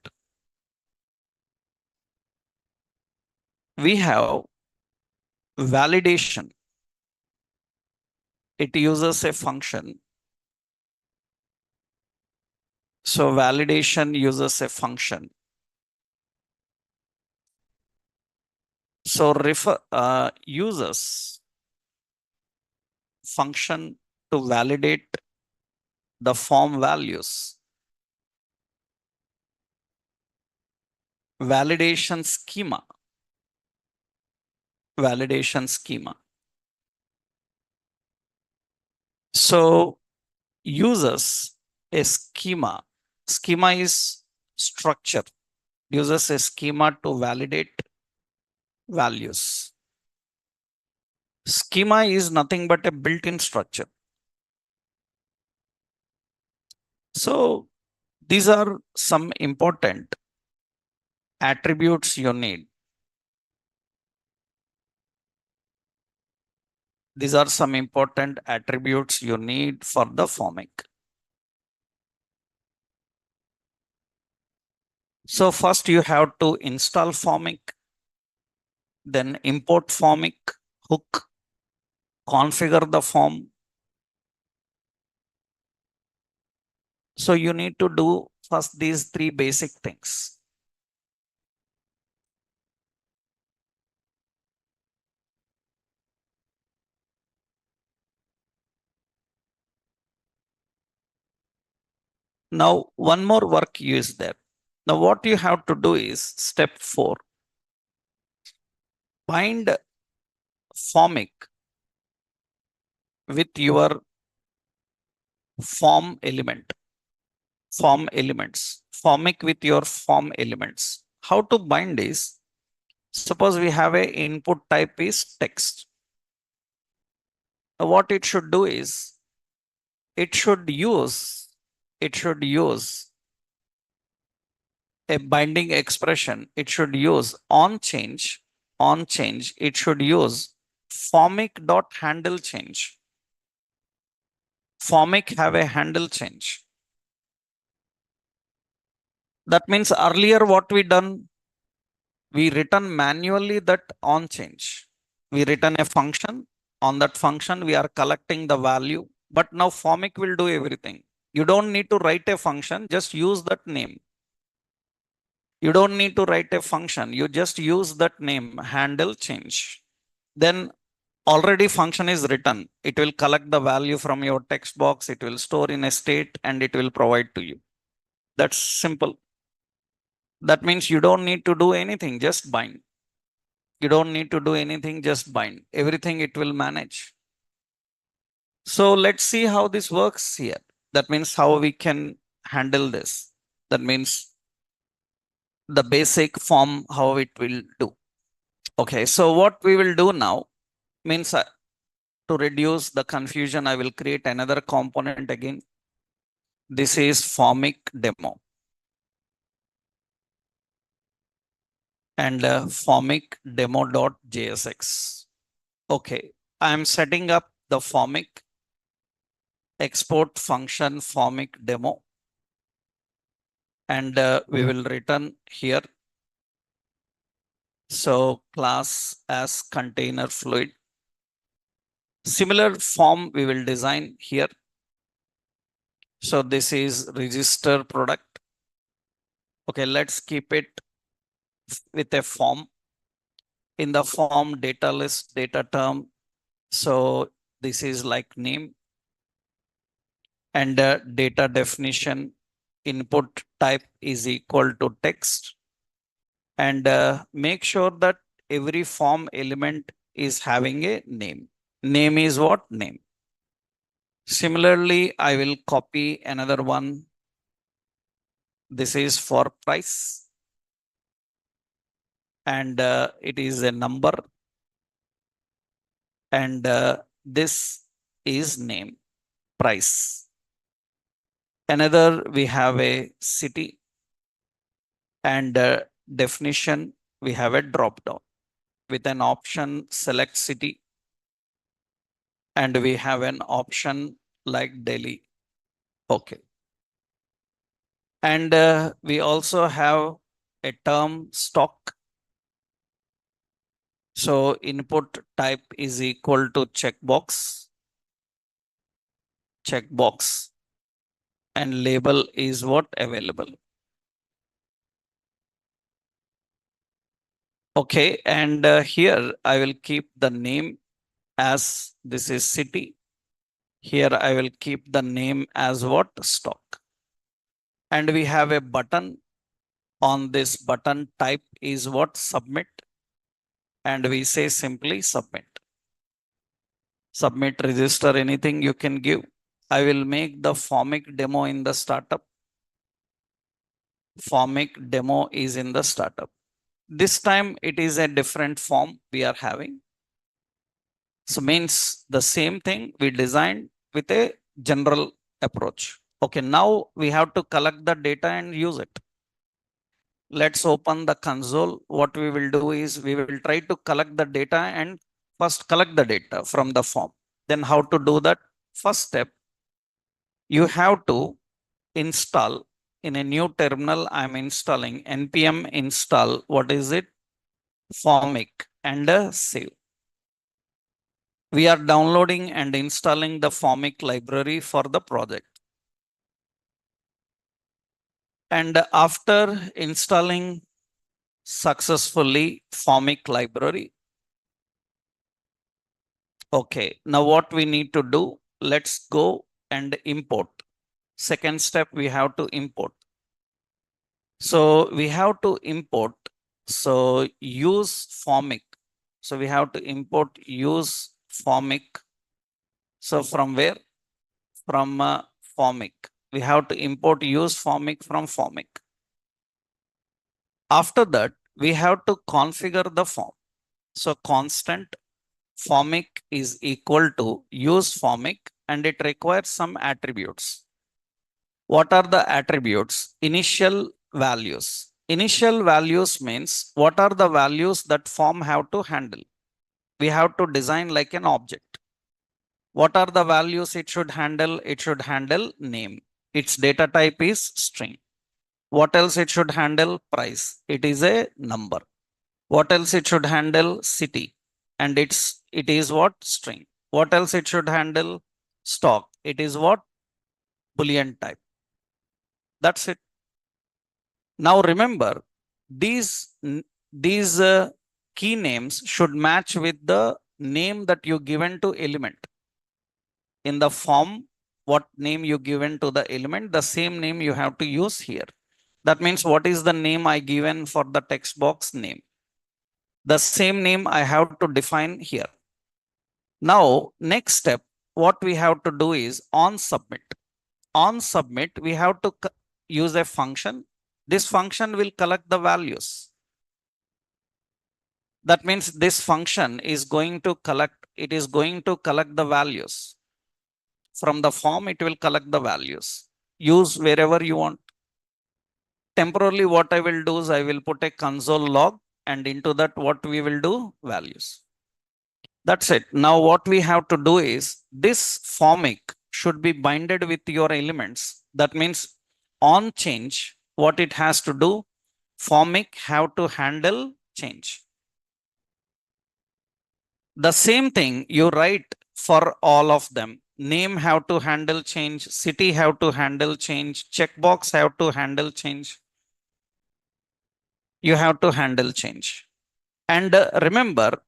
We have validation. It uses a function. So validation uses a function. So uses function to validate the form values. Validation schema. Validation schema. So uses a schema. Schema is structure. Uses a schema to validate values. Schema is nothing but a built-in structure. So these are some important attributes you need. These are some important attributes you need for the formic. So first you have to install formic, then import formic hook, configure the form. So you need to do first these three basic things. Now, one more work is there. Now, what you have to do is step 4. Bind formic with your form element, form elements, formic with your form elements. How to bind is, suppose we have a input type is text. Now, what it should do is, it should use a binding expression. It should use on change. It should use formic dot handle change. Formic have a handle change. That means earlier what we done, we written manually that on change. We written a function. On that function, we are collecting the value. But now formic will do everything. You don't need to write a function, just use that name. You don't need to write a function. You just use that name, handle change. Then already function is written. It will collect the value from your text box. It will store in a state and it will provide to you. That's simple. That means you don't need to do anything, just bind. You don't need to do anything, just bind. Everything it will manage. So let's see how this works here. That means how we can handle this. That means the basic form, how it will do. Okay, so what we will do now means to reduce the confusion, I will create another component again. This is formic demo. And formic demo.jsx. Okay, I am setting up the formic export function formic demo. And we will return here. So class as container fluid. Similar form we will design here. So this is register product. Okay, let's keep it with a form. In the form data list, data term. So this is like name. And data definition input type is equal to text. And make sure that every form element is having a name. Name is what? Name. Similarly, I will copy another one. This is for price. And it is a number. And this is name, price. Another, we have a city. And definition, we have a drop down with an option select city. And we have an option like Delhi. Okay. And we also have a term stock. So input type is equal to checkbox. Checkbox. And label is what? Available. Okay. And here I will keep the name as this is city. Here I will keep the name as what? Stock. And we have a button. On this button type is what? Submit. And we say simply submit. Submit, register, anything you can give. I will make the formic demo in the startup. Formic demo is in the startup. This time it is a different form we are having. So means the same thing we designed with a general approach. Okay, now we have to collect the data and use it. Let's open the console. What we will do is we will try to collect the data and First, collect the data from the form. Then how to do that? First step, you have to install in a new terminal. I'm installing npm install. What is it? Formic and save. We are downloading and installing the Formic library for the project. And after installing successfully Formic library, okay, now what we need to do, let's go and import. Second step, we have to import. So we have to import. So use Formic. So we have to import use Formic. So from where? From Formic. We have to import use Formic from Formic. After that, we have to configure the form. So constant Formic is equal to use Formic, and it requires some attributes. What are the attributes? Initial values. Initial values means what are the values that form have to handle? We have to design like an object. What are the values it should handle? It should handle name. Its data type is string. What else it should handle? Price. It is a number. What else it should handle? City. And it is what? String. What else it should handle? Stock. It is what? Boolean type. That's it. Now remember, these key names should match with the name that you given to element. In the form, what name you given to the element, the same name you have to use here. That means what is the name I given for the text box name? The same name I have to define here. Now, next step, what we have to do is on submit. On submit, we have to use a function. This function will collect the values. That means this function is going to collect, it is going to collect the values. From the form, it will collect the values. Use wherever you want. Temporarily, what I will do is I will put a console log, and into that, what we will do? Values. That's it. Now, what we have to do is this Formic should be binded with your elements. That means on change, what it has to do, Formic have to handle change. The same thing you write for all of them. Name have to handle change, city have to handle change, checkbox have to handle change. You have to handle change. And remember,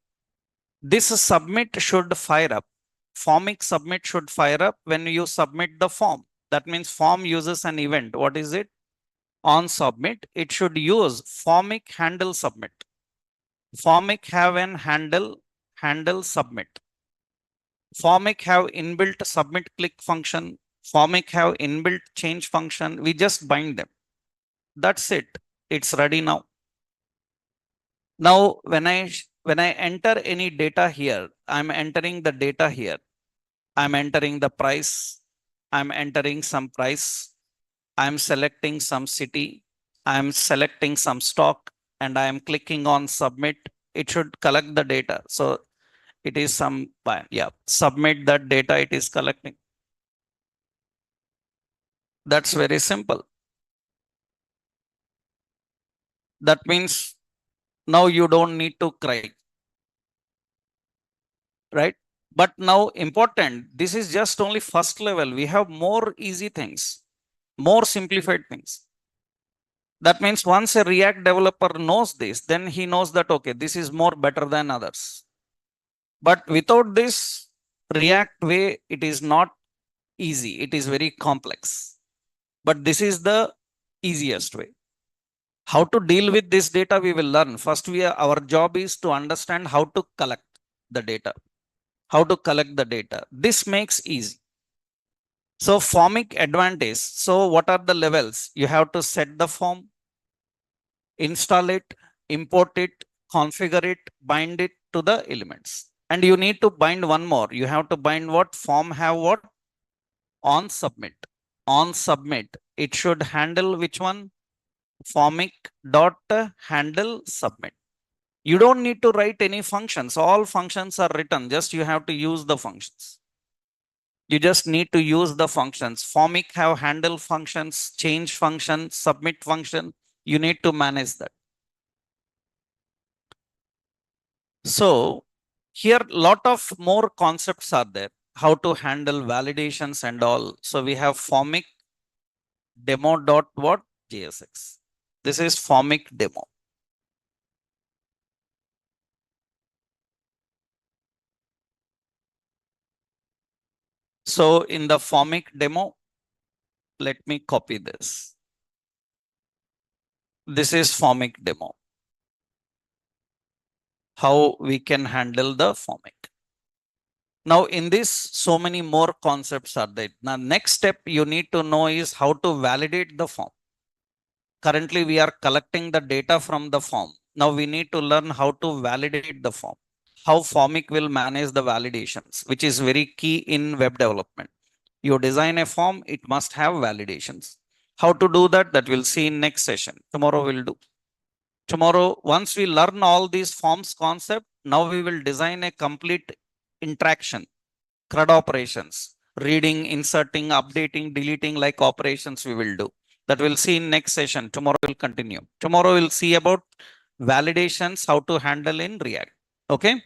this submit should fire up. Formic submit should fire up when you submit the form. That means form uses an event. What is it? On submit, it should use Formic handle submit. Formic have an handle submit. Formic have inbuilt submit click function. Formic have inbuilt change function. We just bind them. That's it. It's ready now. Now, when I enter any data here, I'm entering the data here. I'm entering the price. I'm entering some price. I'm selecting some city. I'm selecting some stock, and I am clicking on submit. It should collect the data. So it is some, yeah, submit that data it is collecting. That's very simple. That means now you don't need to cry, right? But now important, this is just only first level. We have more easy things, more simplified things. That means once a React developer knows this, then he knows that, okay, this is more better than others. But without this React way, it is not easy. It is very complex. But this is the easiest way. How to deal with this data, we will learn. First, our job is to understand how to collect the data. How to collect the data. This makes easy. So Formic advantage. So what are the levels? You have to set the form, install it, import it, configure it, bind it to the elements. And you need to bind one more. You have to bind what? Form have what? On submit. On submit. It should handle which one? Formic dot handle submit. You don't need to write any functions. All functions are written. Just you have to use the functions. You just need to use the functions. Formic have handle functions, change function, submit function. You need to manage that. So here lot of more concepts are there. How to handle validations and all. So we have formic demo dot what JSX. This is formic demo. So in the formic demo, let me copy this. This is formic demo. How we can handle the formic. Now in this, so many more concepts are there. Now next step you need to know is how to validate the form. Currently we are collecting the data from the form. Now we need to learn how to validate the form. How formic will manage the validations, which is very key in web development. You design a form, it must have validations. How to do that? That we'll see in next session. Tomorrow we'll do. Tomorrow, once we learn all these forms concept, now we will design a complete interaction, CRUD operations, reading, inserting, updating, deleting like operations we will do. That we'll see in next session. Tomorrow we'll continue. Tomorrow we'll see about validations, how to handle in React. Okay.